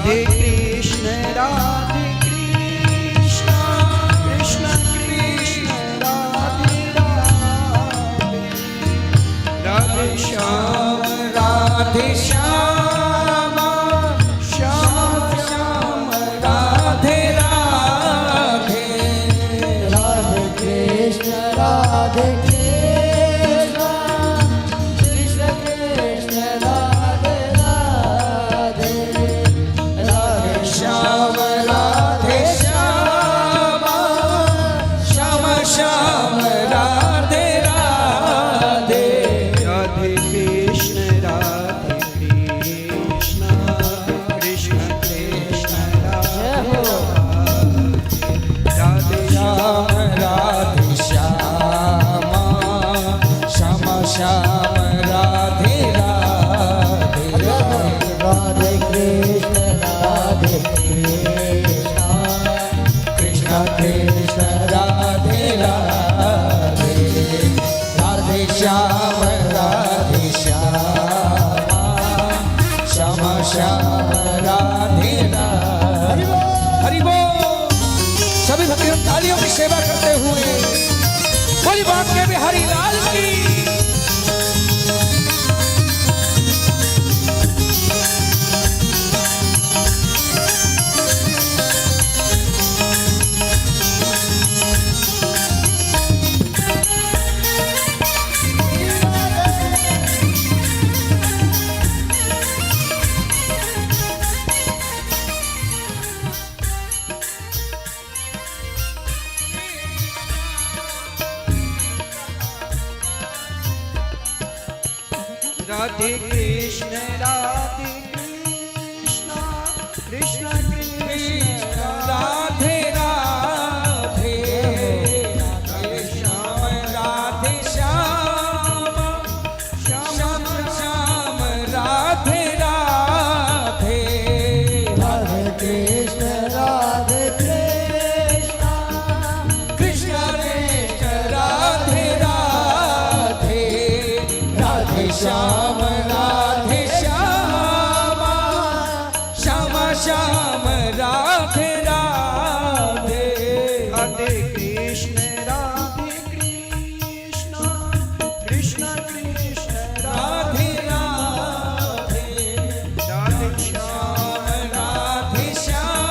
राधे कृष्ण कृष्ण कृष्ण राधे राधे, राधे श्याम श्याम श्याम राधे राधे, राधे कृष्ण राधे कृष्ण कृष्ण कृष्ण राधे राधे, राधे श्याम राधे श्याम श्याम श्याम राधे राधे, राधे कृष्ण कृष्ण कृष्ण राधे राधे, राधे श्याम श्याम श्याम राधे राधे, राधे कृष्ण राधे कृष्ण कृष्ण कृष्ण राधे राधे, राधे श्याम श्याम श्याम राधे राधे। हरि बोल। सभी भक्तों तालियों की सेवा करते हुए बोली बांके बिहारी लाल की। राधे कृष्ण कृष्ण कृष्ण राधे राधे, राधे श्याम श्याम श्याम राधे राधे, राधे कृष्ण राधे कृष्ण कृष्ण कृष्ण राधे राधे, राधे श्याम श्याम श्याम राधे राधे, राधे कृष्ण कृष्ण कृष्ण राधे राधे, राधे श्याम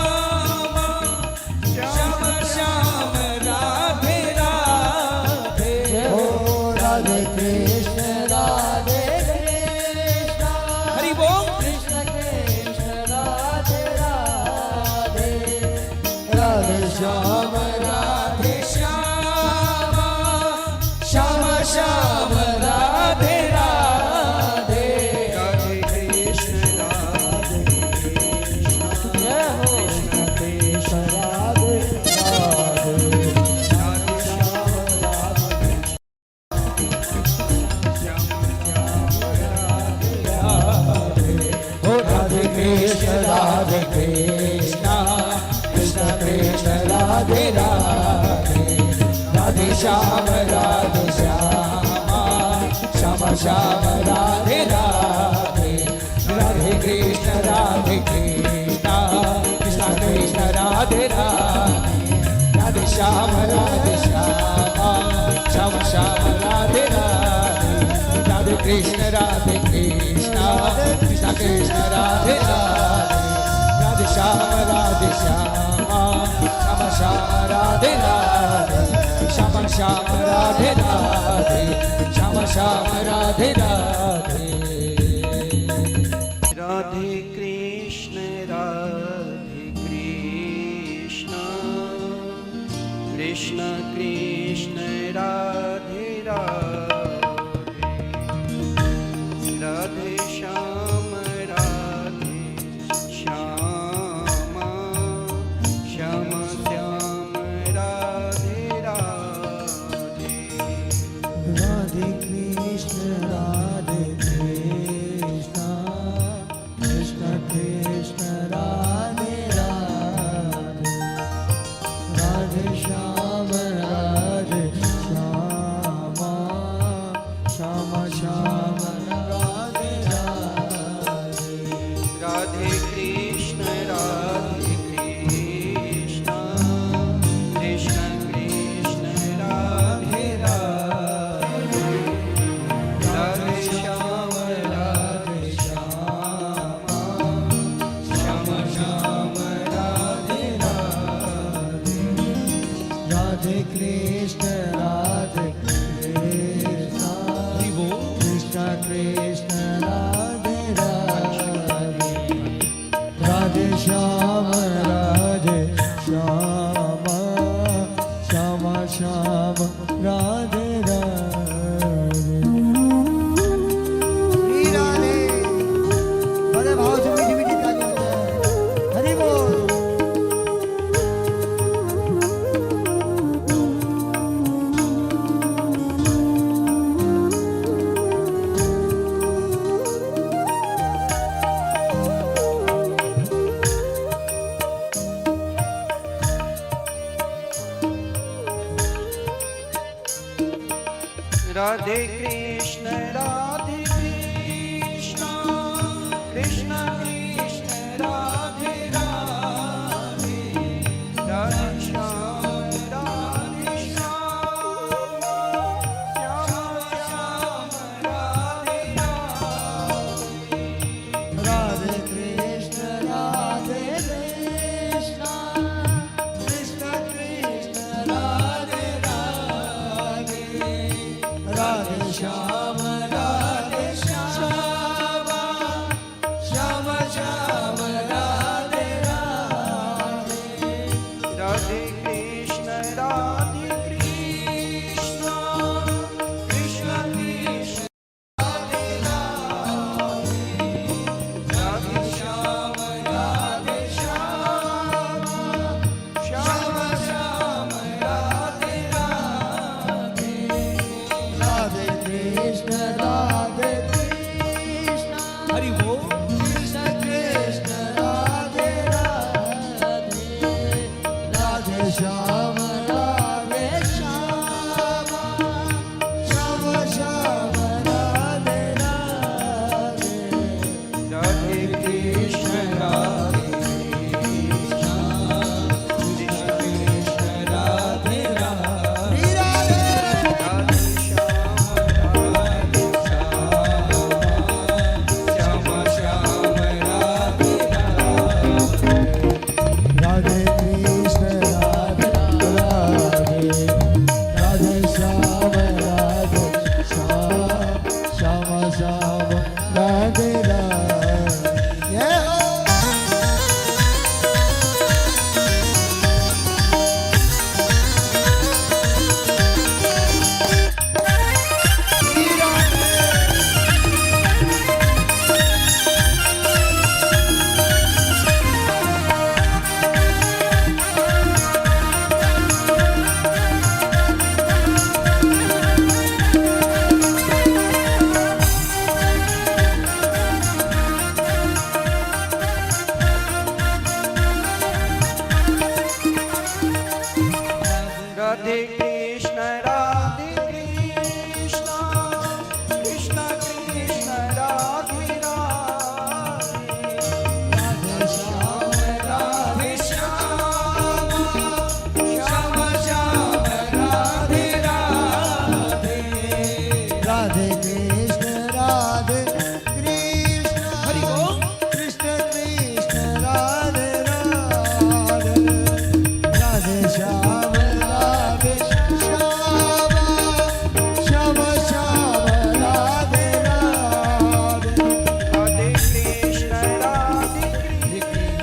श्याम श्याम राधे राधे, हो राधे कृष्ण राधे कृष्ण हरि बोल। कृष्ण कृष्ण राधे राधे, राधे श्याम राधे श्याम श्याम श्याम राधे राधे, राधे कृष्ण जय हो कृष्ण कृष्ण राधे राधे, राधे श्याम राधे हो राधे कृष्ण कृष्ण कृष्ण राधे राधे, राधे श्याम श्याम श्याम राधे राधे, राधे कृष्ण कृष्ण कृष्ण राधे राधे, राधे श्याम श्याम श्याम राधे राधे, राधे कृष्ण कृष्ण कृष्ण राधे राधे, राधे श्याम श्याम राधे राधे, श्याम श्याम राधे राधे, श्याम श्याम राधे राधे, राधे कृष्ण कृष्ण कृष्ण राधे राधे, राधे श्याम श्याम श्याम श्याम राधे राधे, राधे कृष्ण राधे कृष्ण कृष्ण कृष्ण राधे राधे, राधे श्याम श्याम श्याम राधे राधे, राधे कृष्ण राधे कृष्ण कृष्ण कृष्ण राधे राधे राधे श्याम राधे श्याम श्याम श्याम राधे राधे कृष्ण राधे कृष्ण कृष्ण कृष्ण राधे राधे राधे श्याम राधे श्याम श्याम श्याम राधे राधे राधे कृष्ण कृष्ण कृष्ण राधे राधे राधे श्याम राधे श्याम श्याम श्याम राधे राधे राधे कृष्ण हरि बोल कृष्ण कृष्ण राधे राधे राधे श्याम राधे श्याम श्याम श्याम राधे राधे राधे कृष्ण राधे राधे राधे राधे कृष्ण राधे राधे राधे श्याम राधे श्याम श्याम राधे राधे राधे कृष्ण कृष्ण कृष्ण राधे राधे राधे श्याम राधे श्याम श्याम श्याम राधे राधे राधे कृष्ण हरि बोल कृष्ण कृष्ण राधे राधे राधे श्याम राधे श्याम श्याम श्याम राधे राधे राधे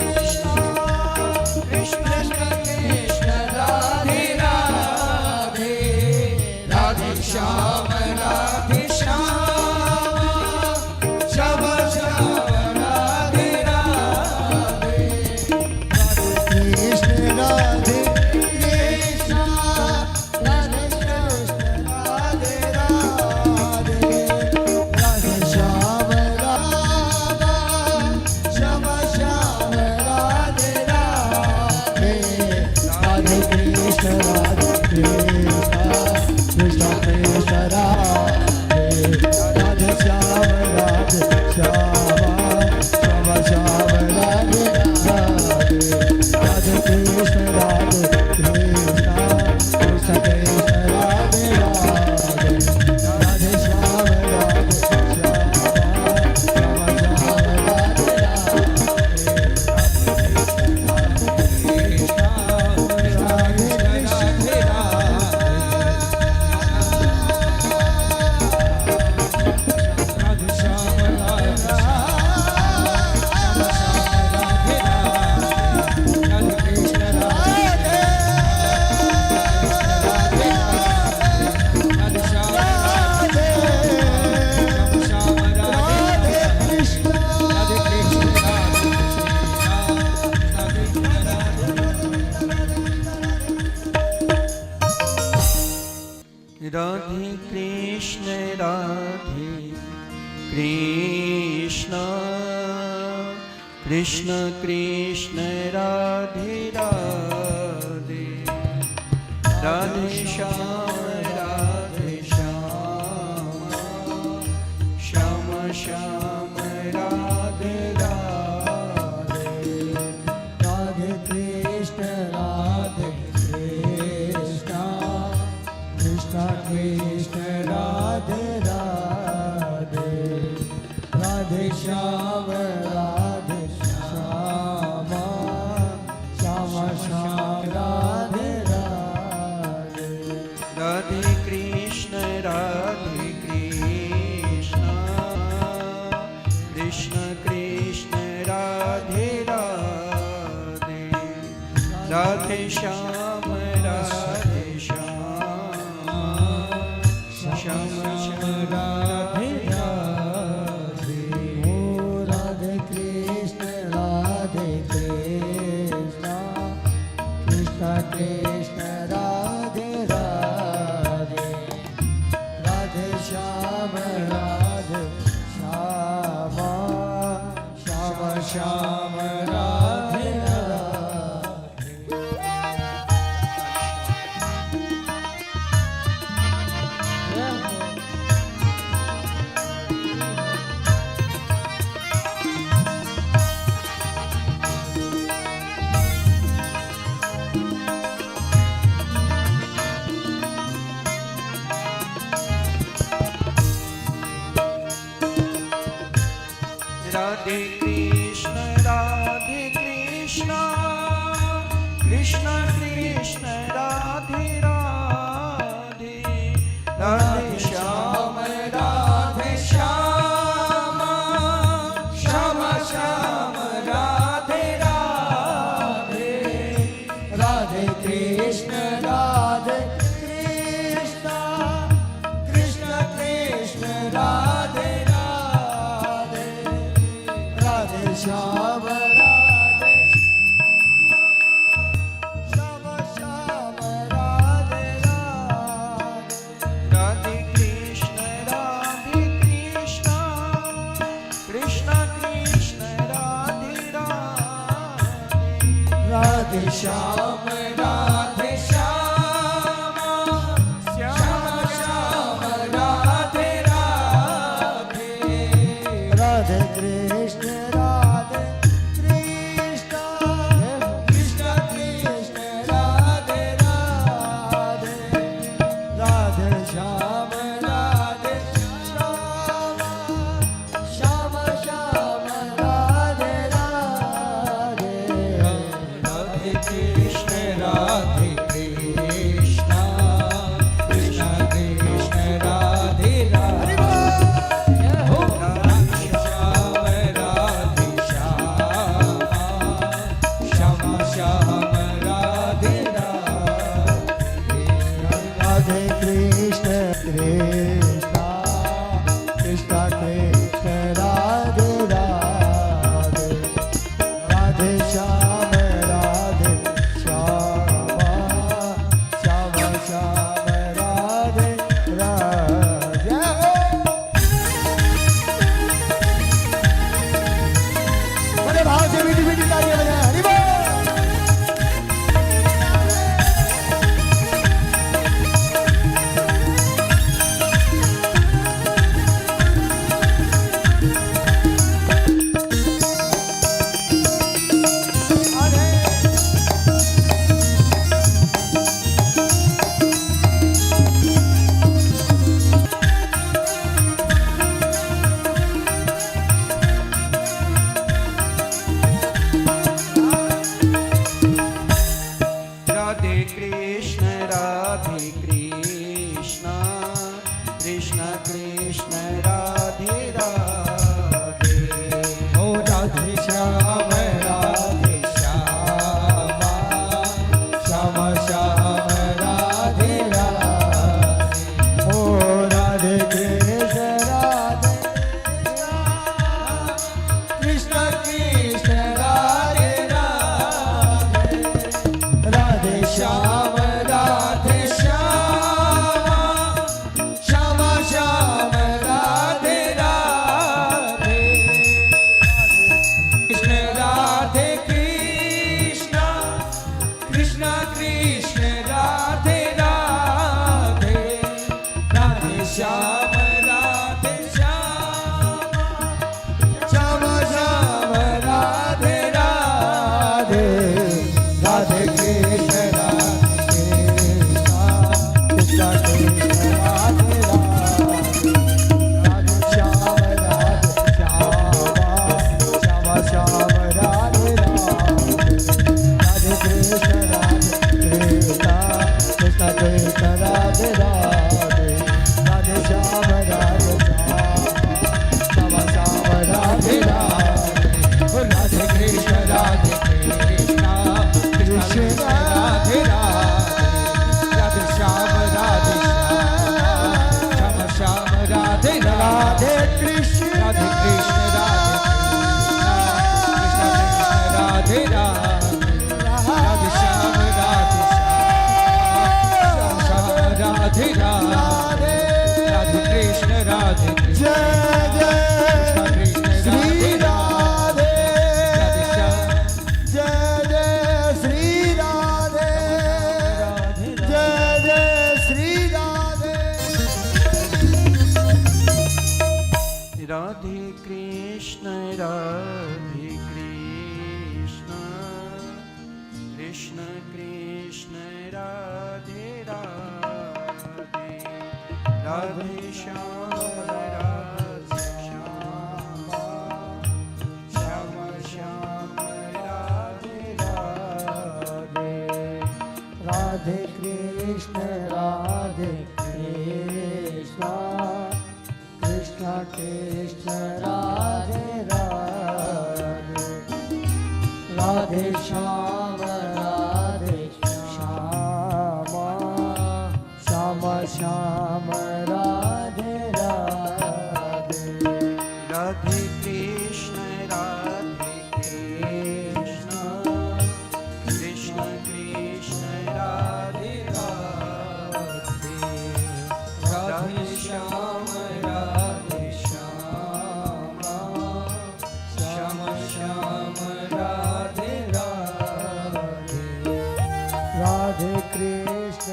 कृष्ण कृष्ण कृष्ण राधे राधे राधे श्याम राधे श्याम श्याम श्याम राधे राधे कृष्ण राधे कृष्ण राधे कृष्ण राधे राधे राधे श्याम राधा श्याम श्याम राधे राधे राधे कृष्ण कृष्ण कृष्ण राधे राधे श्याम श्याम श्याम राधे राधे राधे कृष्ण कृष्ण कृष्ण कृष्ण राधे राधे राधे श्याम श्याम श्याम राधे राधे कृष्ण कृष्ण कृष्ण राधे राधे राधे श्याम राधे राधे, राधे श्याम राधे श्याम, श्याम श्याम राधे राधे। ओ राधे कृष्ण कृष्ण कृष्ण राधे राधे, राधे श्याम श्याम, श्याम श्याम राधे राधे। राधे कृष्ण कृष्ण कृष्ण राधे राधे, राधे श्याम राधे श्याम, श्याम श्याम राधे राधे, राधे कृष्ण कृष्ण कृष्ण राधे राधे, राधे श्याम श्याम श्याम राधे राधे, राधे कृष्ण कृष्ण कृष्ण राधे राधे, राधे श्याम राधे श्याम, श्याम श्याम राधे राधे, राधे कृष्ण कृष्ण कृष्ण राधे राधे, राधे श्याम श्याम श्याम राधे राधे, राधे कृष्ण राधे कृष्ण, कृष्ण कृष्ण राधे राधे, हो राधे श्याम राधे श्याम, श्याम श्याम राधे राधे, राधे कृष्ण कृष्ण कृष्ण कृष्ण राधे राधे, राधे श्याम श्याम श्याम राधे राधे। बड़े भाव से मीठी मीठी तालियां बजाएं, हरि बोल। राधे कृष्ण कृष्ण कृष्ण राधे राधे, हो राधे श्याम राधे श्याम, श्याम श्याम राधे राधे, ओ राधे कृष्ण कृष्ण कृष्ण राधे राधे, राधे श्याम राधे श्याम, श्याम श्याम राधे राधे, कृष्ण राधे कृष्ण, कृष्ण कृष्ण राधे राधे, राधे श्याम राधे श्याम, श्याम श्याम राधे राधे, राधे कृष्ण कृष्ण कृष्ण राधे राधे, राधे श्याम श्याम श्याम राधे राधे, राधे कृष्ण कृष्ण कृष्ण राधे राधे, राधे श्याम श्याम श्याम राधे राधे, राधे कृष्ण कृष्णा कृष्ण कृष्ण राधे राधे राधे श्याम श्याम श्याम राधे राधे कृष्ण राधे कृष्ण राधे राधे राधे श्याम राधे राधे राधे कृष्ण राधे जय जय कृष्ण श्री राधे राधे राधे श्याम जय जय श्री राधे जय जय श्री राधे राधे कृष्ण कृष्ण कृष्ण राधे राधे राधे श्याम राधे श्याम श्याम श्याम राधे राधे राधे कृष्ण कृष्ण कृष्ण राधे राधे राधे श्याम श्याम श्याम राधे राधे राधे कृष्ण कृष्ण कृष्ण राधे राधे राधे श्याम श्याम श्याम राधे राधे राधे कृष्ण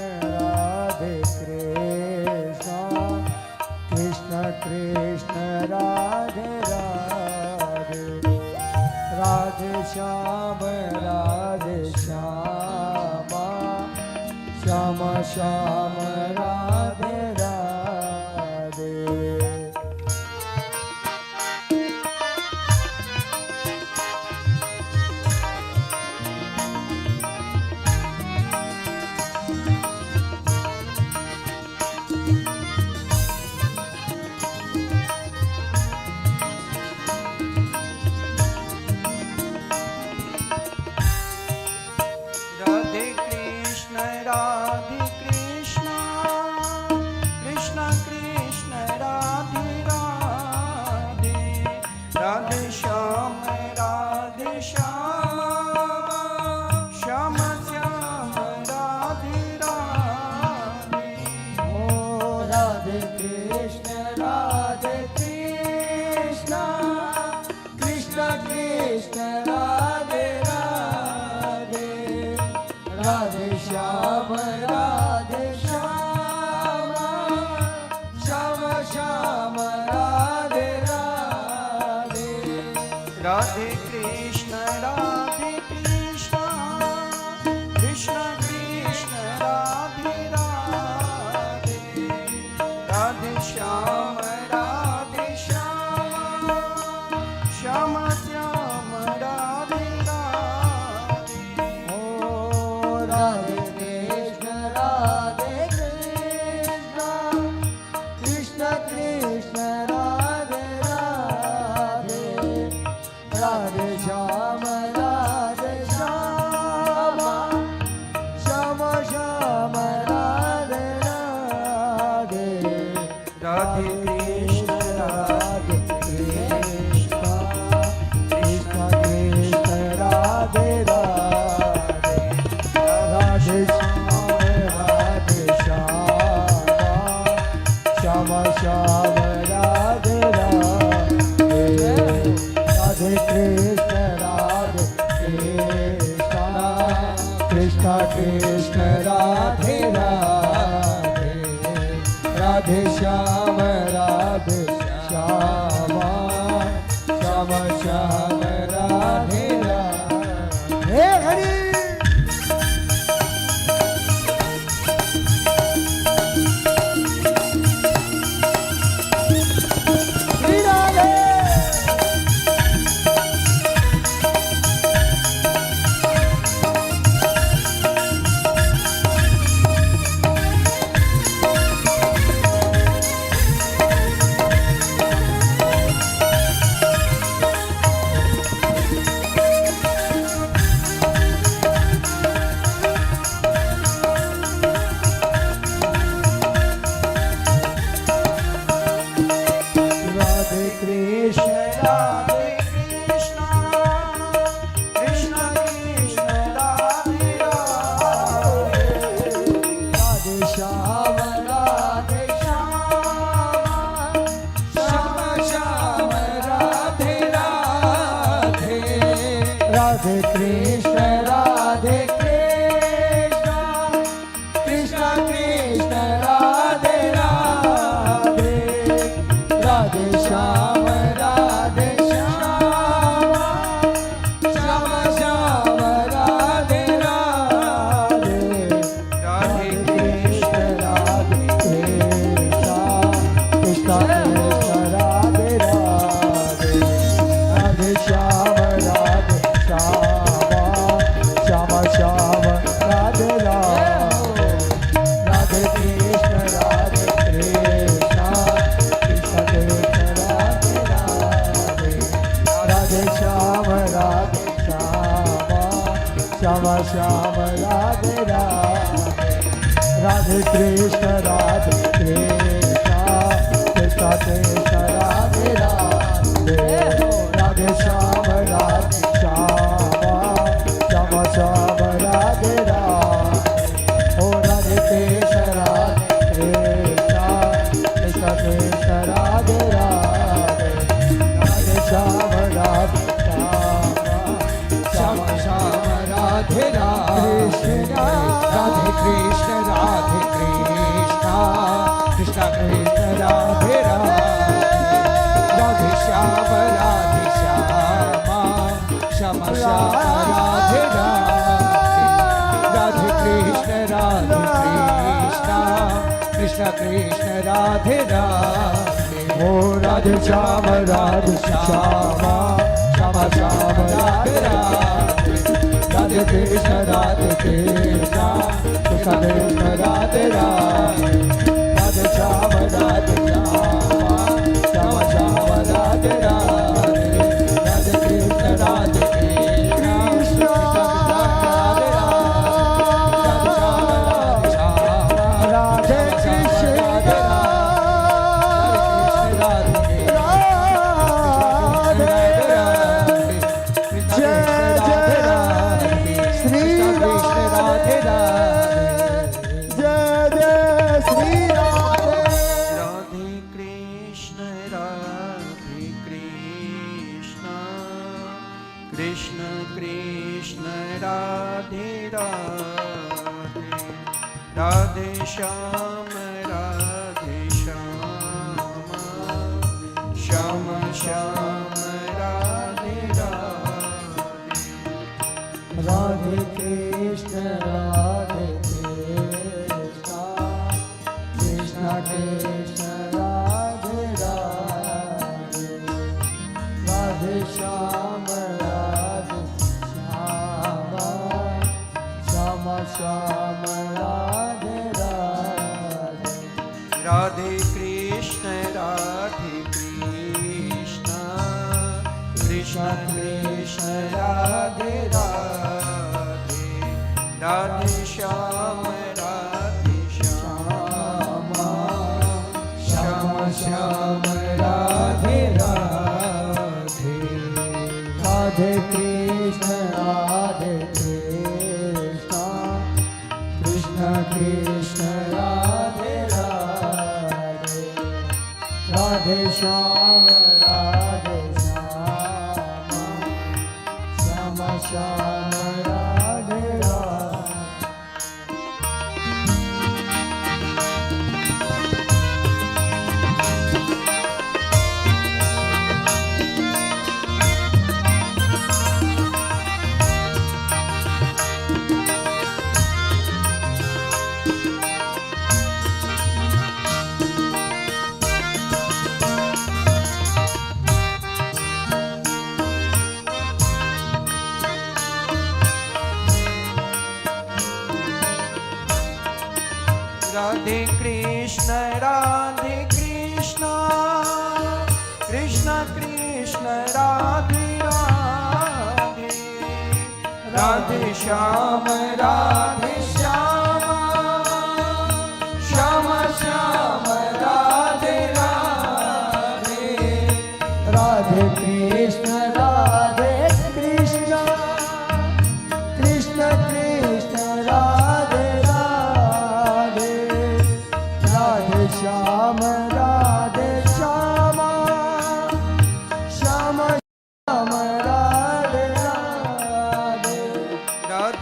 कृष्ण कृष्ण राधे राधे राधे श्याम श्याम श्याम राधे राधे राधे कृष्ण कृष्ण कृष्ण राधे राधे राधे श्याम श्याम श्याम राधे राधे ओ राधे कृष्ण कृष्ण कृष्ण राधे राधे राधे श्याम श्याम श्याम राधे राधे राधे कृष्ण कृष्ण कृष्ण राधे राधे राधे श्याम श्याम श्याम राधे राधे ओ राधे कृष्ण कृष्ण कृष्ण राधे राधे राधे श्याम श्याम श्याम राधे राधे राधे कृष्ण कृष्ण कृष्ण राधे राधे राधे श्याम श्याम राधे राधे राधे कृष्ण कृष्ण कृष्ण राधे राधे राधे श्याम श्याम श्याम राधे राधे हे हरि श्री राधे राधे कृष्ण राधे कृष्ण कृष्ण कृष्ण राधे राधे राधे श्याम राधे श्याम श्याम श्याम राधे राधे राधे कृष्ण राधे कृष्ण कृष्ण कृष्ण राधे राधे राधे श्याम राधे श्याम श्याम श्याम राधे राधे राधे कृष्ण राधे कृष्ण कृष्ण कृष्ण राधे राधे राधे श्याम राधे श्याम श्याम श्याम राधे राधे राधे कृष्ण राधे कृष्ण कृष्ण कृष्ण राधे राधे राधे श्याम राधे श्याम श्याम श्याम राधे राधे ओ राधे कृष्ण राधे कृष्ण कृष्ण कृष्ण राधे राधे राधे श्याम राधे श्याम श्याम श्याम राधे राधे राधे कृष्ण राधे कृष्ण कृष्ण कृष्ण राधे राधे राधे श्याम राधे श्याम श्याम श्याम राधे राधे राधे कृष्ण कृष्ण कृष्ण राधे राधे ओ राधे श्याम राधे श्याम श्याम श्याम राधे राधे राधे कृष्ण राधे कृष्ण कृष्ण कृष्ण राधे राधे राधे श्याम राधे श्याम श्याम श्याम राधे राधे राधे कृष्ण राधे कृष्ण राधे कृष्ण राधे कृष्ण कृष्ण कृष्ण राधे राधे राधे श्याम राधे श्याम श्याम श्याम राधे राधे राधे कृष्ण राधे कृष्ण कृष्ण कृष्ण राधे राधे राधे श्याम राधे श्याम श्याम श्याम राधे राधे राधे कृष्ण राधे कृष्ण कृष्ण कृष्ण राधे राधे राधे श्याम राधे श्याम श्याम श्याम राधे राधे राधे कृष्ण राधे कृष्ण कृष्ण कृष्ण राधे राधे राधे श्याम राधे श्याम श्याम श्याम राधे राधे राधे कृष्ण कृष्ण कृष्ण राधे राधे राधे श्याम राधे श्याम श्याम श्याम राधे राधे राधे कृष्ण कृष्ण कृष्ण कृष्ण राधे राधे राधे श्याम राधे श्याम श्याम श्याम राधे राधे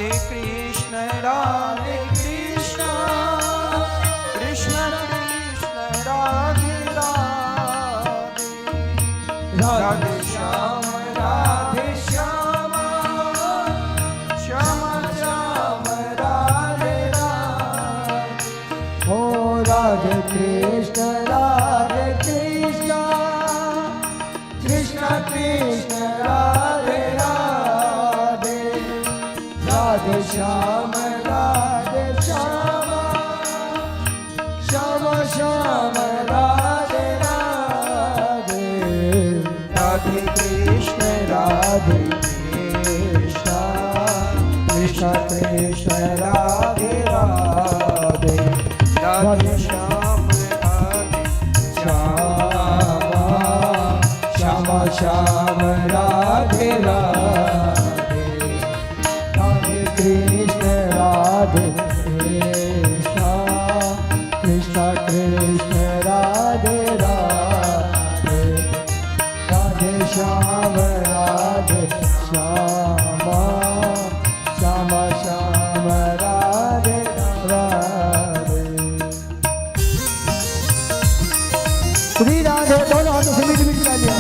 राधे कृष्ण राधे कृष्ण कृष्ण कृष्ण राधे राधे राधे श्याम राधे श्याम श्याम श्याम राधे राधे ओ राधे कृष्ण कृष्ण कृष्ण राधे राधे राधे श्याम श्याम श्याम राधे राधे राधे कृष्ण राधे कृष्ण कृष्ण कृष्ण राधे राधे राधे श्याम श्याम श्याम राधे राधे राधे कृष्ण राधे कृष्ण कृष्ण कृष्ण राधे राधे राधे श्याम श्याम श्याम श्याम राधे राधे श्री राधे दोनों हाथों से मीठी मीठी तालियां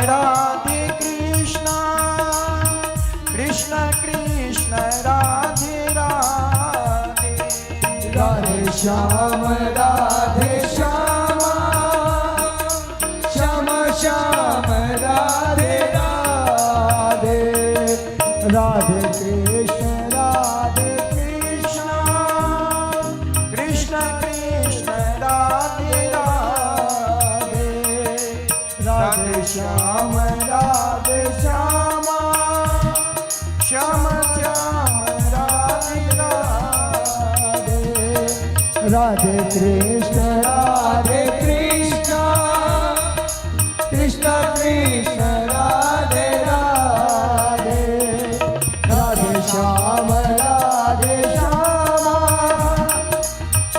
राधे कृष्ण कृष्ण कृष्ण राधे राधे राधे श्याम श्याम श्याम राधे राधे राधे कृष्ण कृष्ण कृष्ण राधे राधे राधे श्याम श्याम श्याम श्याम राधे राधे राधे कृष्ण कृष्ण कृष्ण राधे राधे राधे श्याम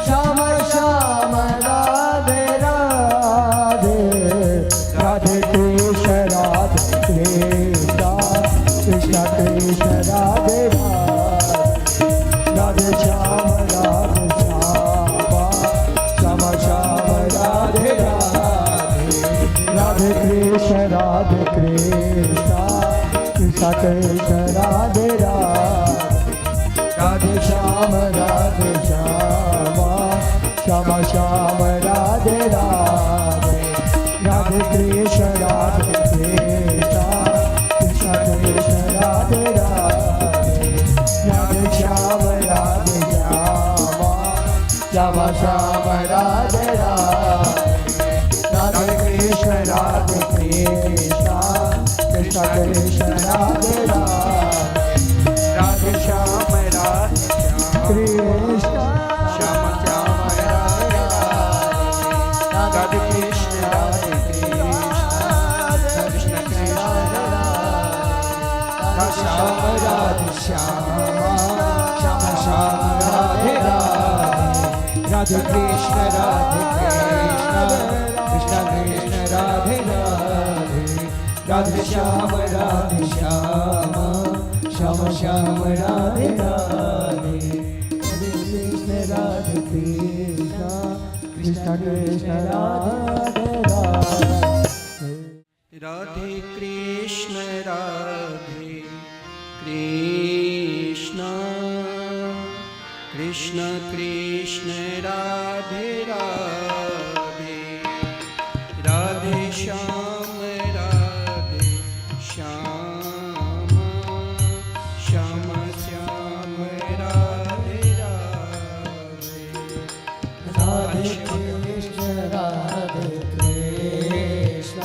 श्याम श्याम राधे राधे राधे कृष्ण कृष्ण कृष्ण राधे राधे राधे श्याम श्याम श्याम राधे राधे राधे कृष्ण कृष्ण कृष्ण राधे राधे राधे श्याम श्याम श्याम राधे राधे राधे कृष्ण कृष्ण कृष्ण राधे राधे राधे श्याम श्याम श्याम राधे राधे राधे कृष्ण कृष्ण कृष्ण राधे राधे राधे श्याम कृष्ण श्याम श्याम राधे राधे कृष्ण कृष्ण कृष्ण श्याम राधे श्याम श्याम राधे राधे राधे कृष्ण कृष्ण कृष्ण राधे राधे राधे श्याम श्याम श्याम राधे राधे राधे कृष्ण कृष्ण कृष्ण राधे राधे राधे कृष्ण कृष्ण कृष्ण कृष्ण राधे राधे राधे श्याम श्याम श्याम श्याम राधे राधे राधे कृष्ण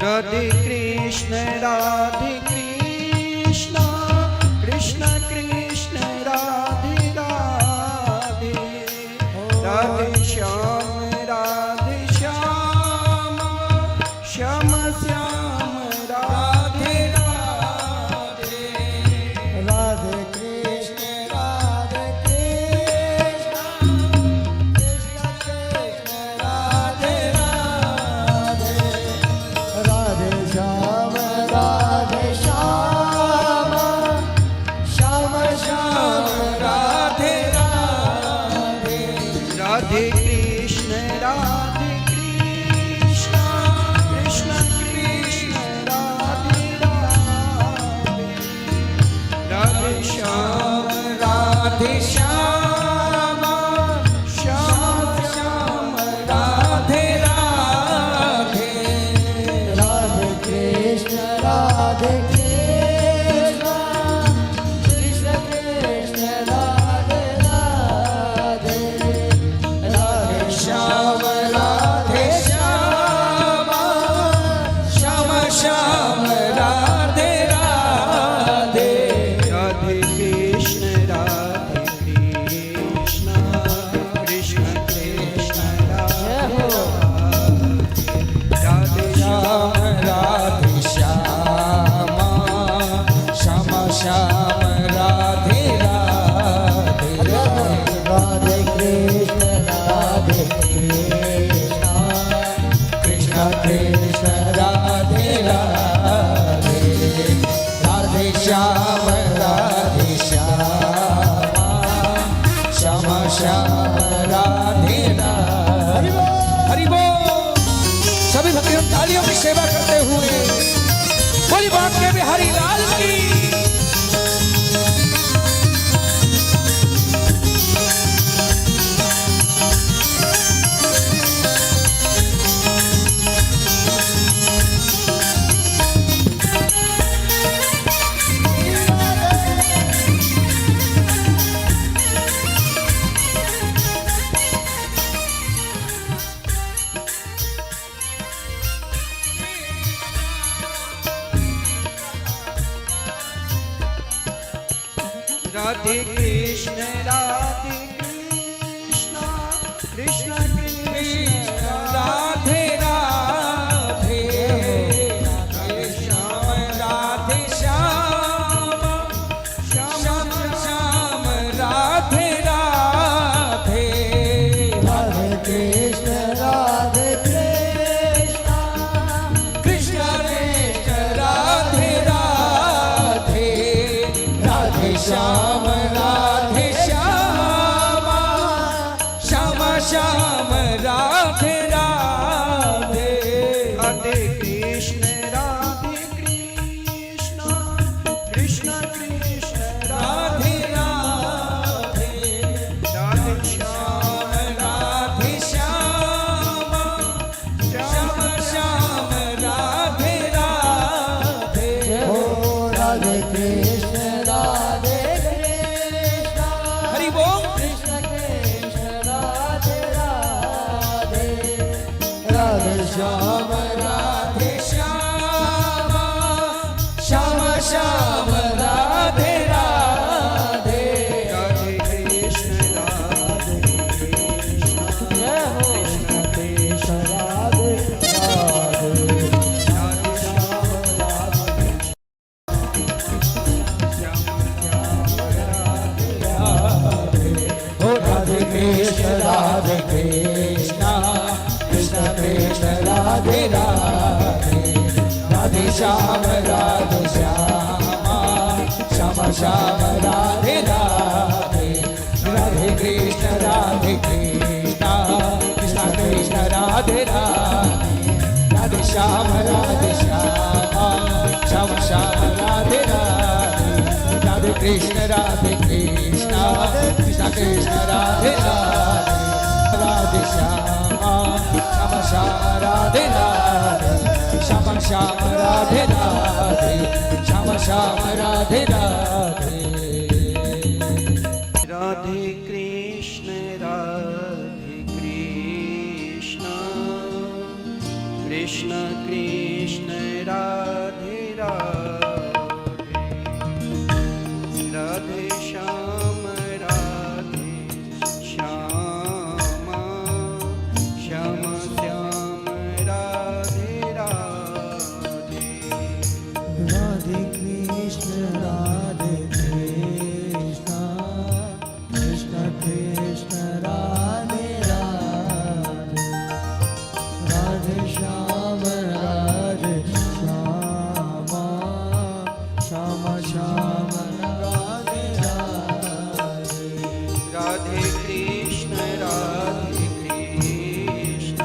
राधे कृष्ण कृष्ण कृष्ण राधे राधे राधे श्याम श्याम श्याम राधे राधे राधे कृष्ण कृष्ण कृष्ण राधे राधे राधे श्याम श्याम श्याम राधे राधे राधे कृष्ण कृष्ण कृष्ण राधे राधे राधे श्याम श्याम श्याम श्याम राधे राधे राधे कृष्ण कृष्ण कृष्ण राधे राधे राधे श्याम राधे श्याम श्याम श्याम राधे राधे राधे कृष्ण कृष्ण कृष्ण राधे राधे श्याम राधे श्याम श्याम श्याम राधे राधे राधे कृष्ण कृष्ण कृष्ण राधे राधे राधे श्याम श्याम श्याम राधे राधे हरि बोल। सभी भक्तों तालियों की सेवा करते हुए बोली बांके बिहारी लाल की। राधे कृष्ण कृष्ण कृष्ण राधे राधे राधे श्याम श्याम श्याम राधे राधे राधे कृष्ण कृष्ण कृष्ण राधे राधे राधे श्याम श्याम श्याम राधे राधे राधे कृष्ण कृष्ण कृष्ण राधे राधे राधे श्याम श्याम श्याम राधे राधे ओ राधे कृष्ण हरि बोल। कृष्ण कृष्ण राधे राधे राधे श्याम राधे श्याम श्याम श्याम राधे राधे राधे कृष्ण जय हो कृष्ण कृष्ण राधे राधे राधे श्याम ओ राधे कृष्ण कृष्ण कृष्ण राधे राधे राधे श्याम श्याम श्याम राधे राधे राधे कृष्ण कृष्ण कृष्ण राधे राधे राधे श्याम श्याम श्याम राधे राधे राधे कृष्ण कृष्ण कृष्ण राधे राधे राधे श्याम श्याम राधे राधे श्याम श्याम राधे राधे श्याम श्याम राधे राधे राधे कृष्ण कृष्ण कृष्ण कृष्ण राधे राधे राधे श्याम श्याम श्याम राधे राधे राधे कृष्ण कृष्ण कृष्ण राधे राधे राधे श्याम श्याम श्याम राधे राधे राधे कृष्ण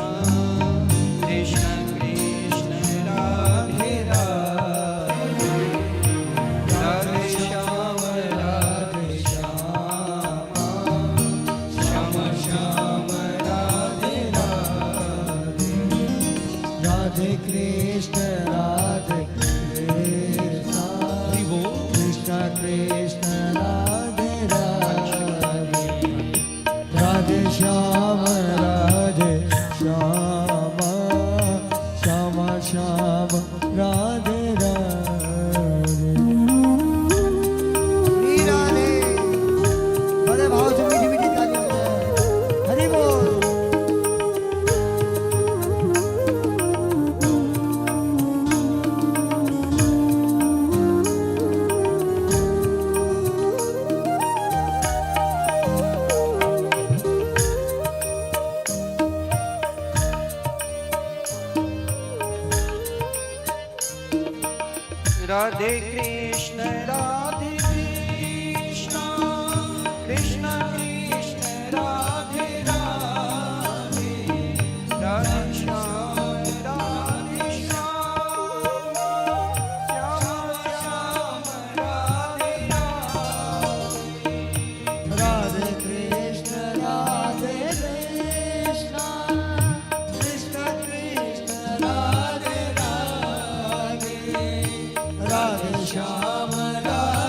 कृष्ण कृष्ण राधे राधे राधे श्याम श्याम श्याम राधे राधे राधे कृष्ण कृष्ण कृष्ण राधे राधे राधे श्याम श्याम श्याम राधे राधे राधे बड़े भाव से मीठी मीठी तालियां हरि बोल राधे कृष्ण कृष्ण कृष्ण राधे राधे राधे श्याम श्याम श्याम राधे राधे राधे कृष्ण कृष्ण कृष्ण राधे राधे राधे श्याम राधे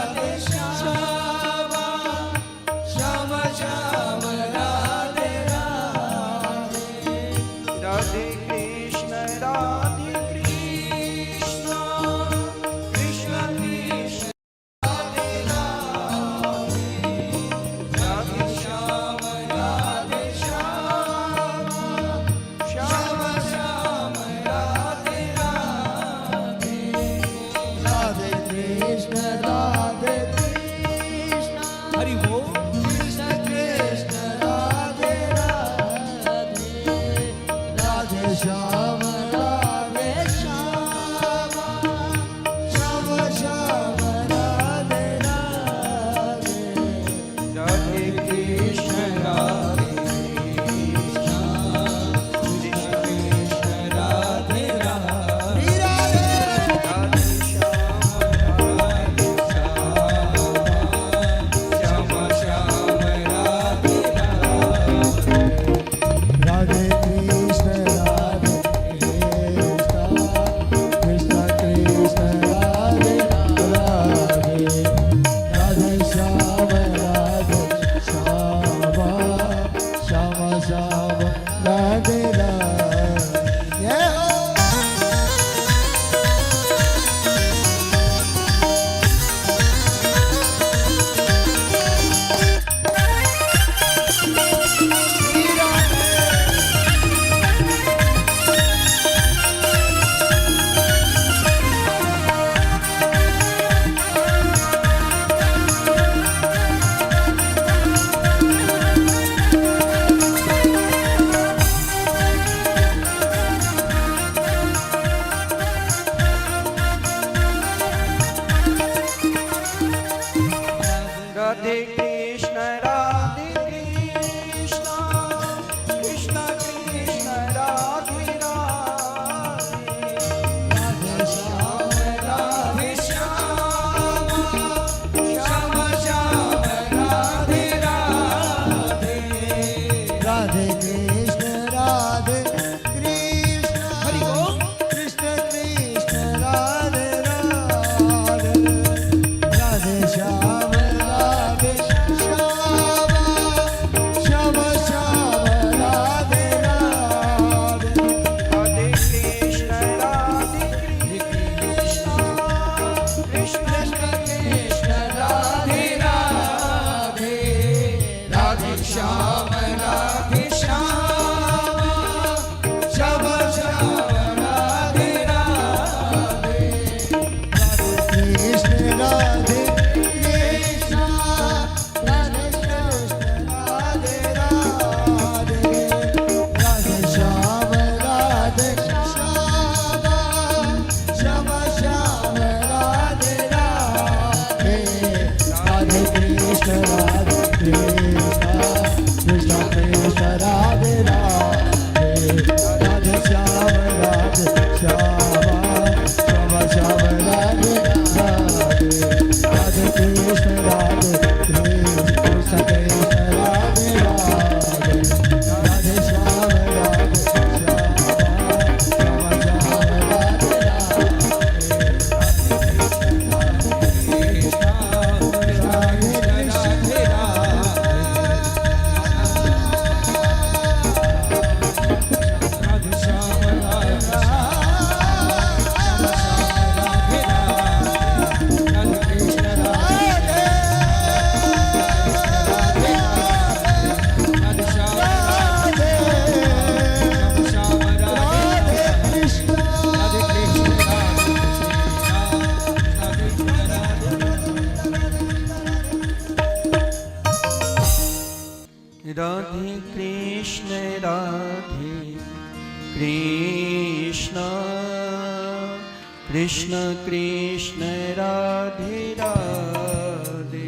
कृष्ण कृष्ण राधे राधे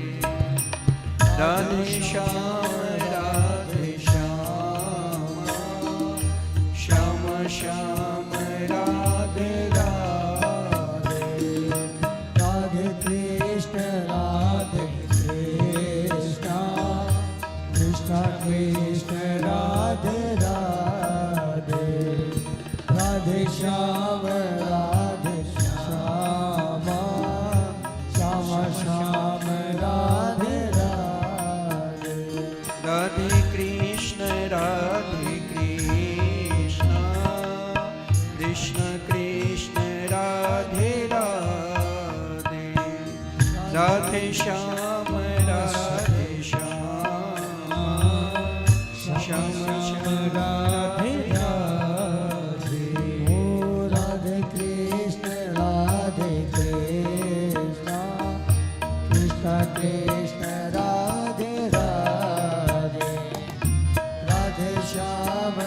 राधे श्याम श्याम श्याम राधे राधे राधे कृष्ण कृष्ण कृष्ण राधे राधे राधे श्याम श्याम श्याम राधे राधे राधे कृष्ण कृष्ण कृष्ण राधे राधे राधे श्याम श्याम श्याम राधे राधे ओ राधे कृष्ण कृष्ण कृष्ण राधे राधे राधे श्याम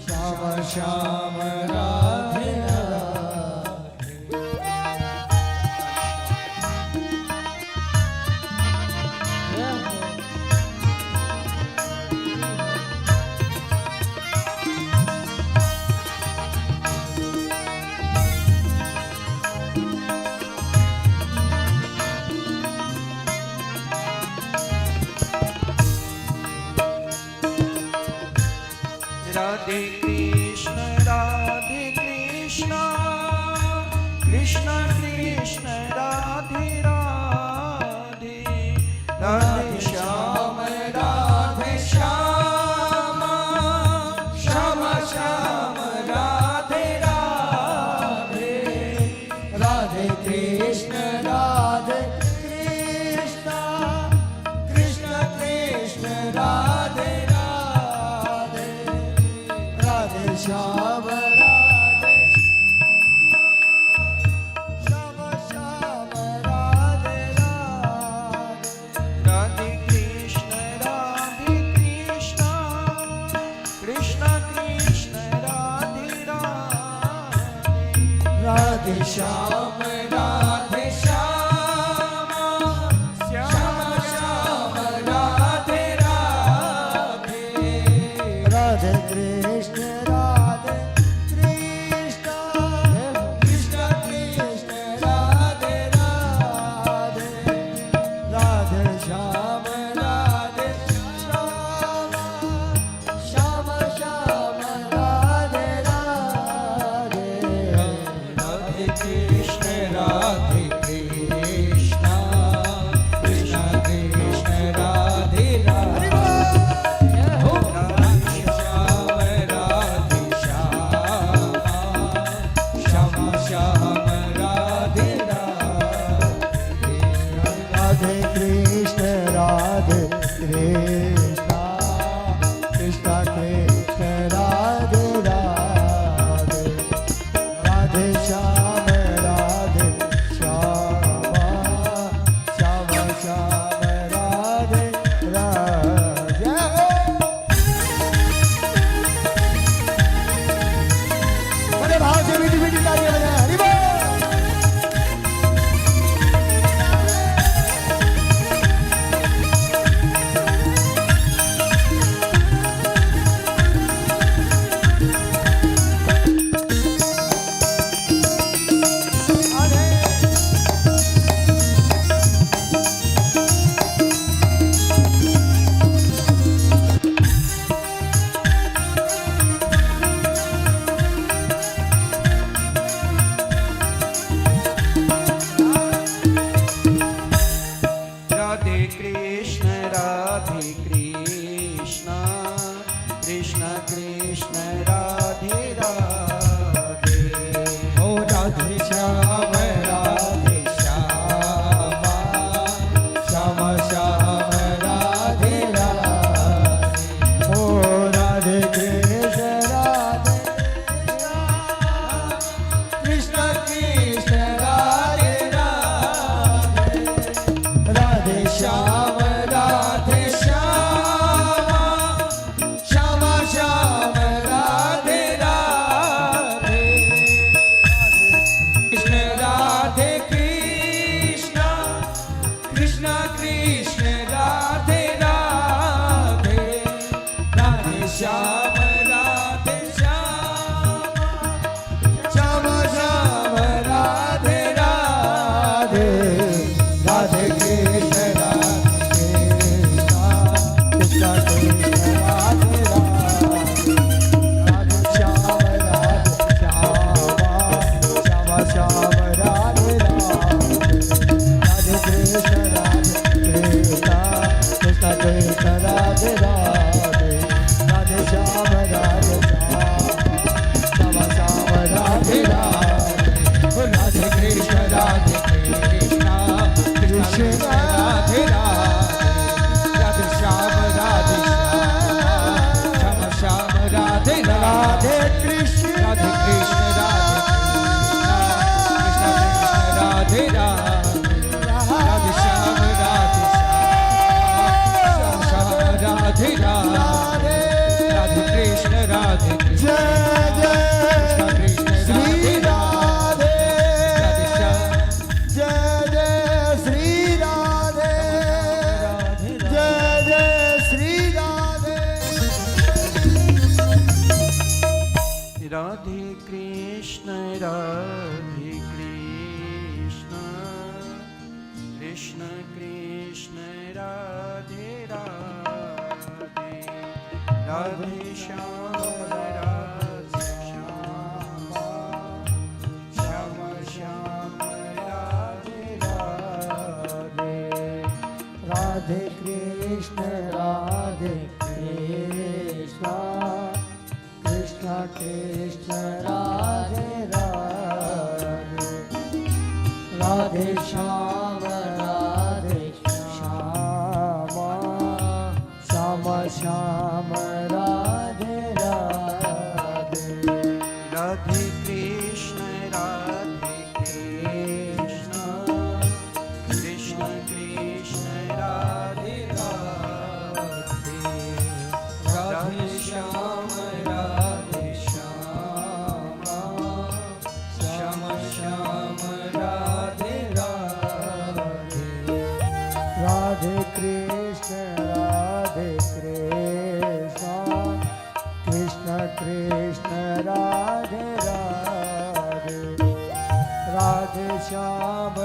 श्याम श्याम राधे राधे कृष्ण कृष्ण कृष्ण राधे राधे राधे श्याम श्याम श्याम राधे राधे राधे कृष्ण कृष्ण कृष्ण राधे राधे राधे श्याम श्याम श्याम राधे राधे राधे कृष्ण कृष्ण कृष्ण राधे राधे राधे श्याम श्याम श्याम राधे राधे राधे कृष्ण कृष्ण कृष्ण राधे राधे राधे श्याम श्याम श्याम राधे राधे राधे कृष्ण कृष्ण कृष्ण राधे राधे हो राधे श्याम श्याम श्याम राधे राधे राधे कृष्ण कृष्ण कृष्ण राधे राधे राधे श्याम श्याम श्याम राधे राधे बड़े भाव से मीठी मीठी तालियां बजाएं हरि बोल राधे कृष्ण कृष्ण कृष्ण राधे राधे हो राधे श्याम श्याम श्याम राधे राधे ओ राधे कृष्ण कृष्ण कृष्ण राधे राधे राधे श्याम श्याम श्याम राधे राधे राधे कृष्ण राधे कृष्ण राधे कृष्ण राधे श्याम राधे श्याम श्याम राधे राम राधे कृष्ण राधे कृष्ण जय जय कृष्ण श्री राधे राधे श्याम जय जय श्री राधे जय जय श्री राधे राधे कृष्ण कृष्ण कृष्ण राधे राधे राधे श्याम राधे श्याम श्याम श्याम राधे राधे राधे कृष्ण कृष्ण कृष्ण राधे राधे राधे श्याम श्याम श्याम राधे राधे राधे कृष्ण कृष्ण कृष्ण राधे राधे राधे श्याम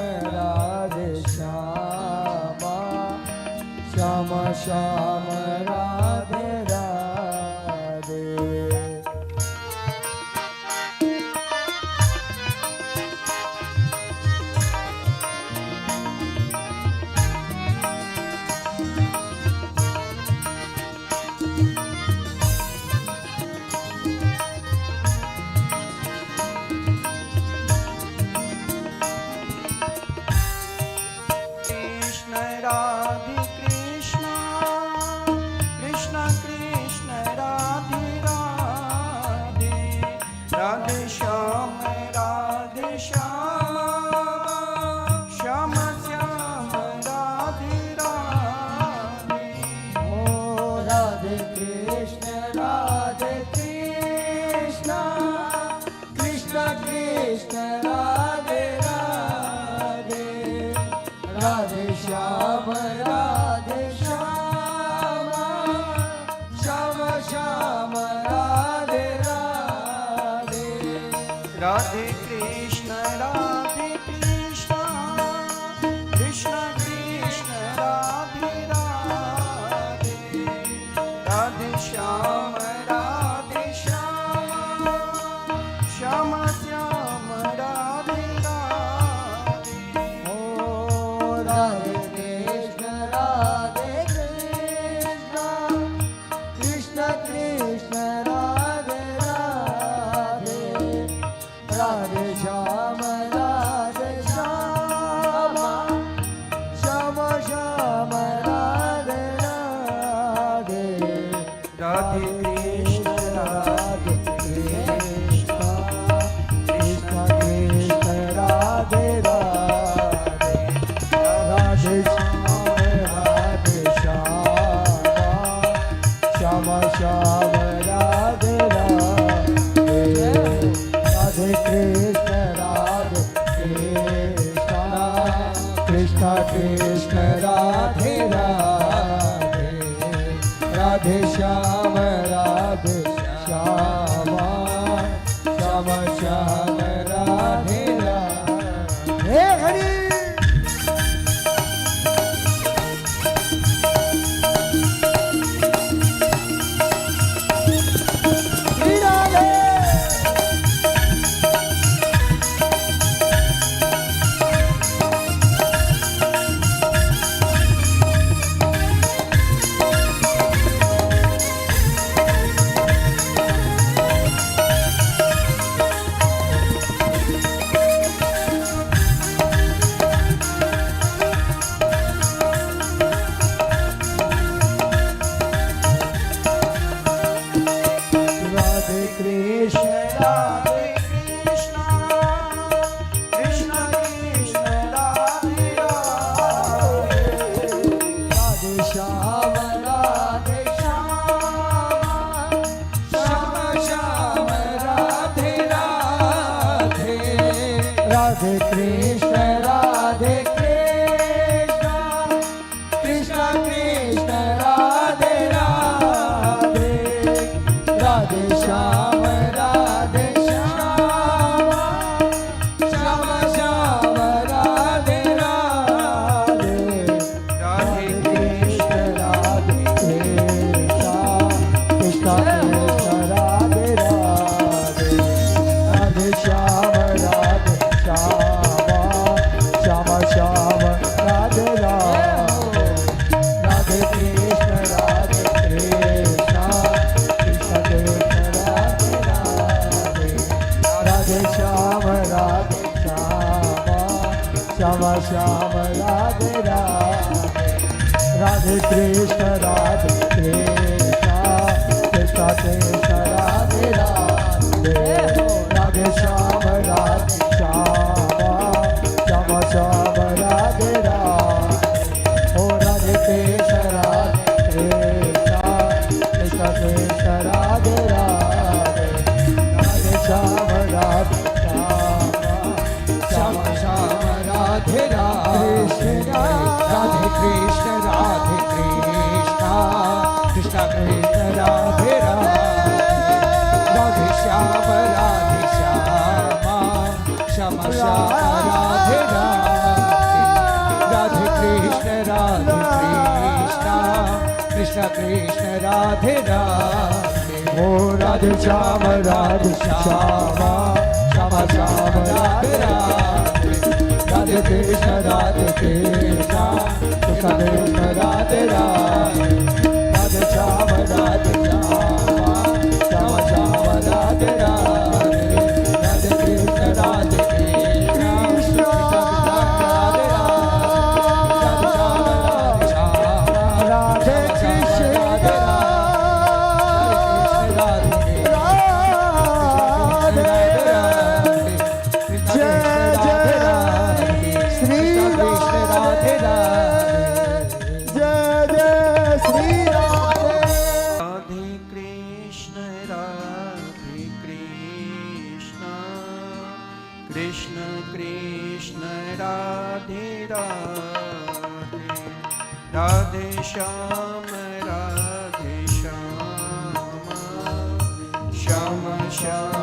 श्याम श्याम राधे राधे राधे कृष्ण कृष्ण कृष्ण राधे राधे राधे श्याम श्याम श्याम राधे राधे कृष्ण राधे कृष्ण कृष्ण कृष्ण राधे राधे राधे श्याम श्याम श्याम राधे राधे ओ राधे कृष्ण कृष्ण कृष्ण राधे राधे राधे श्याम श्याम श्याम राधे राधे राधे कृष्ण कृष्ण कृष्ण राधे राधे राधे श्याम श्याम श्याम राधे राधे ओ राधे कृष्ण कृष्ण कृष्ण राधे राधे राधे श्याम श्याम श्याम राधे राधे राधे कृष्ण कृष्ण कृष्ण राधे राधे राधे श्याम श्याम राधे राधे राधे कृष्ण कृष्ण कृष्ण राधे राधे राधे श्याम श्याम श्याम राधे राधे हे हरि श्री राधे कृष्ण राधे कृष्ण कृष्ण कृष्ण राधे राधे राधे श्याम राधे श्याम श्याम राधे राधे राधे कृष्ण राधे कृष्ण कृष्ण कृष्ण राधे राधे राधे श्याम राधे श्याम श्याम श्याम राधे राधे राधे कृष्ण राधे कृष्ण कृष्ण कृष्ण राधे राधे राधे श्याम राधे श्याम श्याम श्याम राधे राधे राधे कृष्ण राधे कृष्ण कृष्ण कृष्ण राधे राधे राधे श्याम राधे श्याम श्याम श्याम राधे राधे राधे कृष्ण राधे कृष्ण कृष्ण कृष्ण राधे राधे राधे श्याम राधे श्याम श्याम श्याम राधे राधे ओ राधे कृष्ण राधे कृष्ण कृष्ण कृष्ण राधे राधे राधे श्याम राधे श्याम श्याम श्याम राधे राधे राधे कृष्ण राधे कृष्ण कृष्ण कृष्ण राधे राधे राधे श्याम राधे श्याम श्याम श्याम राधे राधे राधे कृष्ण कृष्ण कृष्ण राधे राधे ओ राधे श्याम राधे श्याम श्याम श्याम राधे राधे राधे कृष्ण राधे कृष्ण कृष्ण कृष्ण राधे राधे राधे श्याम राधे श्याम श्याम श्याम राधे राधे राधे कृष्ण राधे कृष्ण राधे कृष्ण राधे कृष्ण कृष्ण कृष्ण राधे राधे राधे श्याम श्याम श्याम